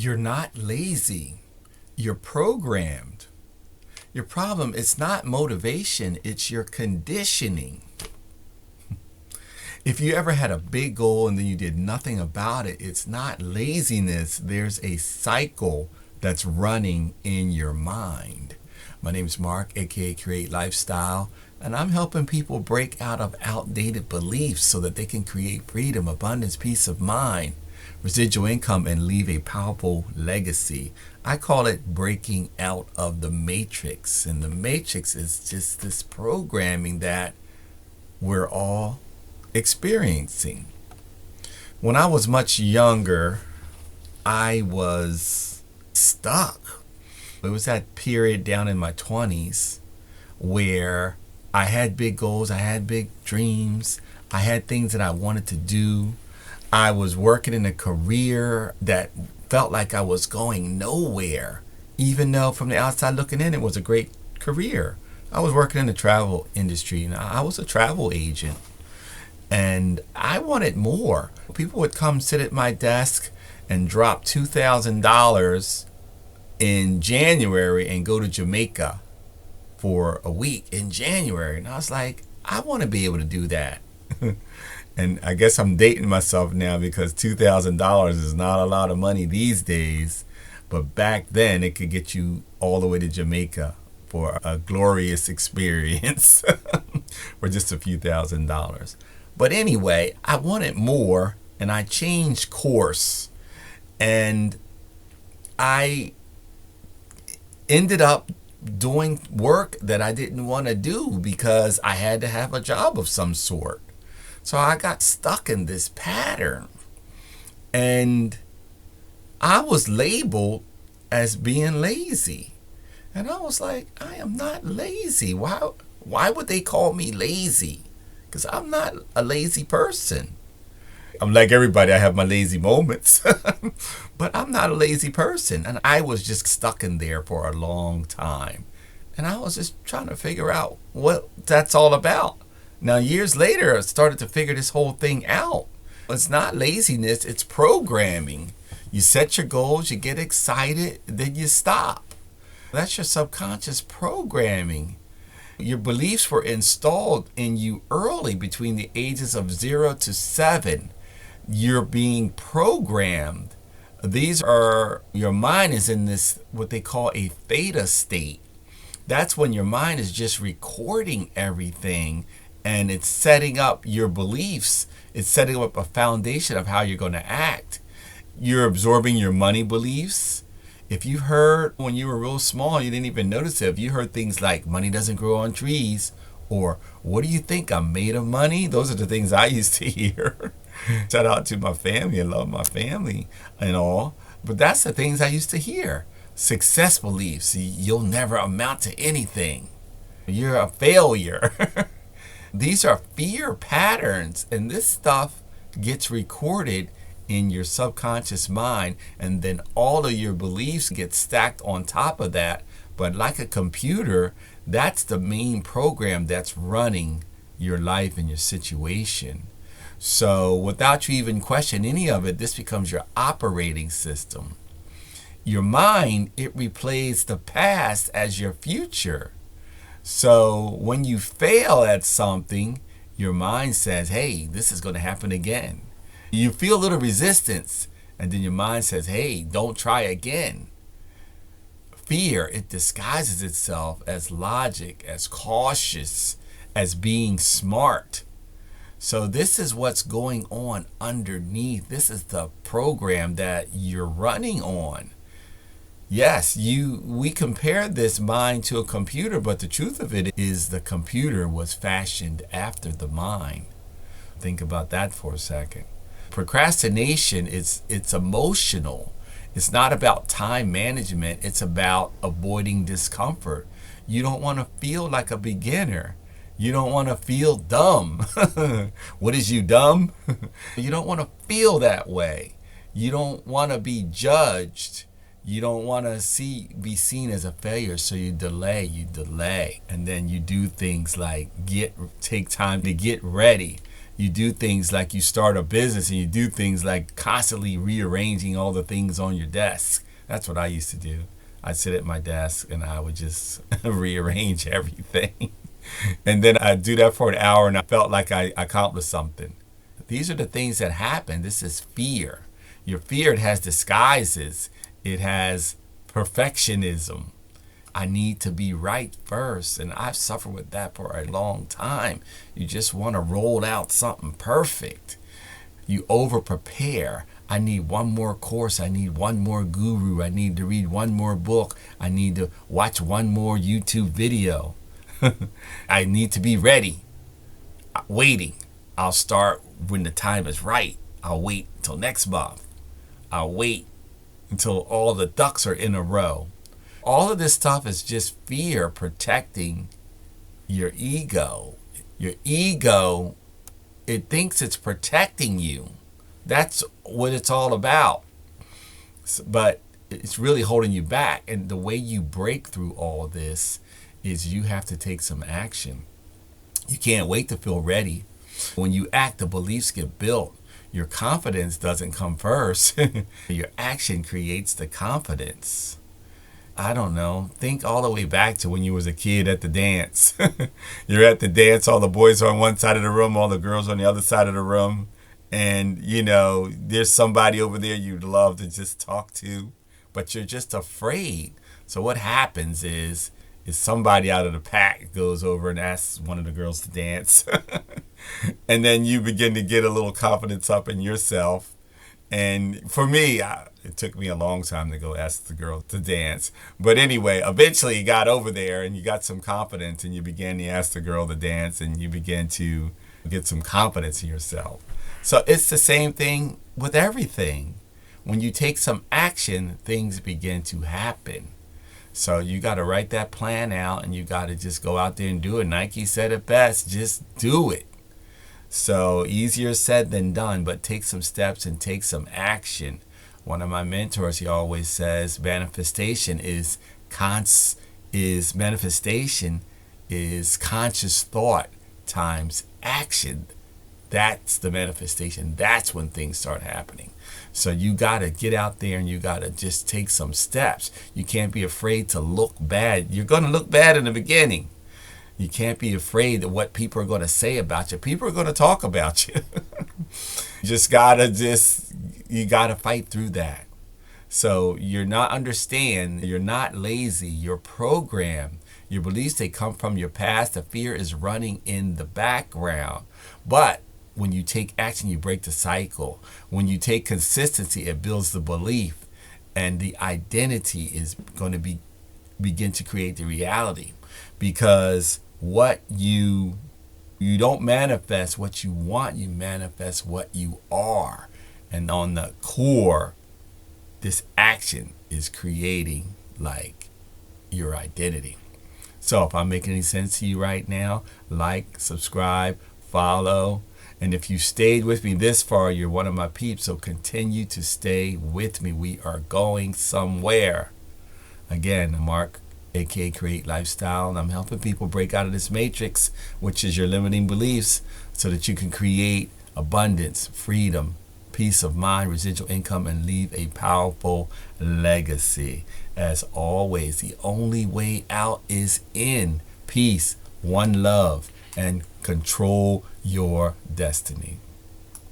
You're not lazy. You're programmed. Your problem is not motivation, it's your conditioning. If you ever had a big goal and then you did nothing about it, it's not laziness. There's a cycle that's running in your mind. My name is Mark, aka Create Lifestyle, and I'm helping people break out of outdated beliefs so that they can create freedom, abundance, peace of mind, residual income, and leave a powerful legacy. I call it breaking out of the matrix. And the matrix is just this programming that we're all experiencing. When I was much younger, I was stuck. It was that period down in my 20s where I had big goals, I had big dreams, I had things that I wanted to do. I was working in a career that felt like I was going nowhere, even though from the outside looking in, it was a great career. I was working in the travel industry, and I was a travel agent, and I wanted more. People would come sit at my desk and drop $2,000 in January and go to Jamaica for a week in January. And I was like, I want to be able to do that. And I guess I'm dating myself now because $2,000 is not a lot of money these days. But back then, it could get you all the way to Jamaica for a glorious experience for just a few $1,000s. But anyway, I wanted more, and I changed course. And I ended up doing work that I didn't want to do because I had to have a job of some sort. So I got stuck in this pattern, and I was labeled as being lazy. And I was like, I am not lazy. Why would they call me lazy? Because I'm not a lazy person. I'm like everybody, I have my lazy moments, but I'm not a lazy person. And I was just stuck in there for a long time. And I was just trying to figure out what that's all about. Now, years later, I started to figure this whole thing out. It's not laziness, it's programming. You set your goals, you get excited, then you stop. That's your subconscious programming. Your beliefs were installed in you early, between the ages of 0 to 7. You're being programmed. Your mind is in this, what they call a theta state. That's when your mind is just recording everything, and it's setting up your beliefs. It's setting up a foundation of how you're going to act. You're absorbing your money beliefs. If you heard when you were real small, you didn't even notice it. If you heard things like money doesn't grow on trees, or what do you think, I'm made of money? Those are the things I used to hear. Shout out to my family. I love my family and all. But that's the things I used to hear. Success beliefs. You'll never amount to anything. You're a failure. These are fear patterns, and this stuff gets recorded in your subconscious mind, and then all of your beliefs get stacked on top of that. But like a computer, that's the main program that's running your life and your situation. So without you even question any of it, this becomes your operating system. Your mind, it replays the past as your future. So when you fail at something, your mind says, hey, this is going to happen again. You feel a little resistance, and then your mind says, hey, don't try again. Fear, it disguises itself as logic, as cautious, as being smart. So this is what's going on underneath. This is the program that you're running on. Yes, we compare this mind to a computer, but the truth of it is the computer was fashioned after the mind. Think about that for a second. Procrastination, it's emotional. It's not about time management. It's about avoiding discomfort. You don't want to feel like a beginner. You don't want to feel dumb. What is you, dumb? You don't want to feel that way. You don't want to be judged. You don't want to be seen as a failure, so you delay, and then you do things like take time to get ready. You do things like you start a business, and you do things like constantly rearranging all the things on your desk. That's what I used to do. I'd sit at my desk and I would just rearrange everything. And then I'd do that for an hour and I felt like I accomplished something. These are the things that happen. This is fear. Your fear, it has disguises. It has perfectionism. I need to be right first. And I've suffered with that for a long time. You just want to roll out something perfect. You over prepare. I need one more course. I need one more guru. I need to read one more book. I need to watch one more YouTube video. I need to be ready. Waiting. I'll start when the time is right. I'll wait until next month. I'll wait until all the ducks are in a row. All of this stuff is just fear protecting your ego. Your ego, it thinks it's protecting you. That's what it's all about. But it's really holding you back. And the way you break through all of this is you have to take some action. You can't wait to feel ready. When you act, the beliefs get built. Your confidence doesn't come first. Your action creates the confidence. I don't know. Think all the way back to when you was a kid at the dance. You're at the dance, all the boys are on one side of the room, all the girls on the other side of the room. And, you know, there's somebody over there you'd love to just talk to, but you're just afraid. So what happens is somebody out of the pack goes over and asks one of the girls to dance. And then you begin to get a little confidence up in yourself. And for me, it took me a long time to go ask the girl to dance. But anyway, eventually you got over there and you got some confidence and you began to ask the girl to dance and you began to get some confidence in yourself. So it's the same thing with everything. When you take some action, things begin to happen. So you got to write that plan out and you got to just go out there and do it. Nike said it best, just do it. So easier said than done, but take some steps and take some action. One of my mentors, he always says manifestation is conscious thought times action. That's the manifestation. That's when things start happening. So you got to get out there and you got to just take some steps. You can't be afraid to look bad. You're going to look bad in the beginning. You can't be afraid of what people are going to say about you. People are going to talk about you. You got to fight through that. So you're not lazy. You're programmed. Your beliefs, they come from your past. The fear is running in the background. But when you take action, you break the cycle. When you take consistency, it builds the belief. And the identity is going to begin to create the reality. Because what you don't manifest what you want, you manifest what you are. And on the core, this action is creating like your identity. So if I'm making any sense to you right now, like, subscribe, follow. And if you stayed with me this far, you're one of my peeps. So continue to stay with me. We are going somewhere. Again, Mark, aka Create Lifestyle, and I'm helping people break out of this matrix, which is your limiting beliefs, so that you can create abundance, freedom, peace of mind, residual income, and leave a powerful legacy. As always, the only way out is in. Peace, one love, and control your destiny.